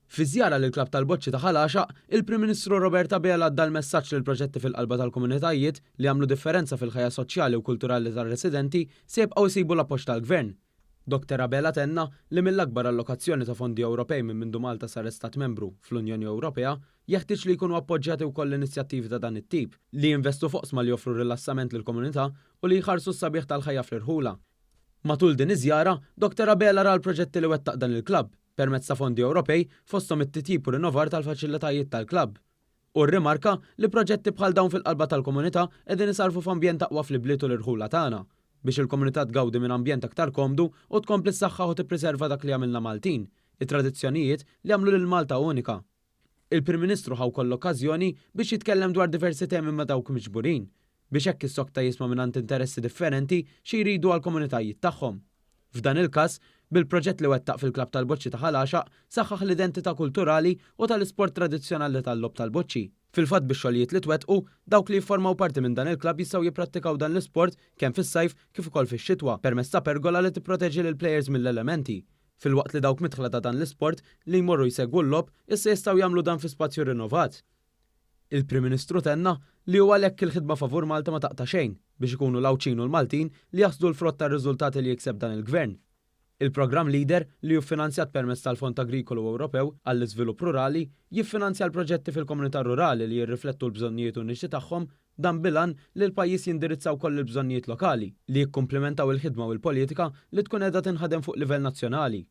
Fi żjara lil klabb tal-Boċċi ta' Ħalaxaq, il-Prim Ministru Robert Abela adda l-messaġġ lil proġetti fil-qalba tal-komunitajiet li għamlu differenza fil-ħajja soċjali u kulturali tar-residenti se jibqgħu jsibu l-appoġġ tal-Gvern. Dr. Abela tenna li mill-akbar allokazzjoni ta' fondi Ewropej minn mindu Malta sar Stat membru fl-Unjoni Ewropea jeħtieġ li jkunu appoġġjati wkoll inizjattivi ta' dan it-tip li jinvestu foqsma li joffru rilassament lill-komunità u li jħarsu s-sabiħ tal-ħajja fl-irħula. Matul din iż-żjara, Dr. Abela ra l-proġetti li wettaq dan il-klabb permezz ta' fondi Ewropej fosthom it-titjib u rinnovar tal-faċilitajiet tal-klabb. U rrimarka li proġetti bħal dawn fil-qalba tal-komunità qegħdin isarfu f'ambjent aqwa fl-ibliet u l-irħula tagħna biex il-komunità tgawdi minn ambjent aktar komdu u tkompli s-saħħa u tippreserva dak li għamilna Maltin, it-tradizzjonijiet li għamlu lil Malta unika. Il-Prim Ministru ħaw koll okkażjoni biex jitkellem dwar diversi temi ma' dawk miġburin biex hekk is-sokta jisma' mingħand interessi differenti xi jridu għall-komunitajiet tagħhom. F'dan il-każ, bil-proġett li wettaq fil-klabb tal-Boċċi ta' Ħalaxaq saħħaħ l-identità kulturali u tal-isport tradizzjonali tal-lob tal-Boċċi. Fil-fatt biex xogħlijiet li twettqu, dawk li jiffurmaw parti minn dan il-klabb jistgħu jipprattikaw dan l-isport kemm fis-sajf kif ukoll fix-xitwa permezz ta' pergola li tipproteġi lil plejers mill-elementi. Filwaqt li dawk midħla ta' dan l-isport li jmorru jsegwu l-lob issa jistgħu jagħmlu dan fi spazju rinnovat. Il-Prim Ministru tenna li huwa għalhekk il-ħidma favur Malta ma taqta' xejn biex ikunu l-Awċin u l-Maltin li jaħsdu l-frott tar-riżultati li jikseb dan il-Gvern. Il-programm Leader li hu finanzjat permezz tal-Fond Agrikolu Ewropew għall-Iżvilupp Rurali jiffinanzja l-proġetti fil-komunità rurali li jirriflettu l-bżonnijiet u n-nixti tagħhom dan bilan li l-pajjiż jindirizzaw koll il-bżonnijiet lokali li jikkumplementaw il-ħidma u l-politika li tkun qiegħda tinħadem fuq livell nazzjonali.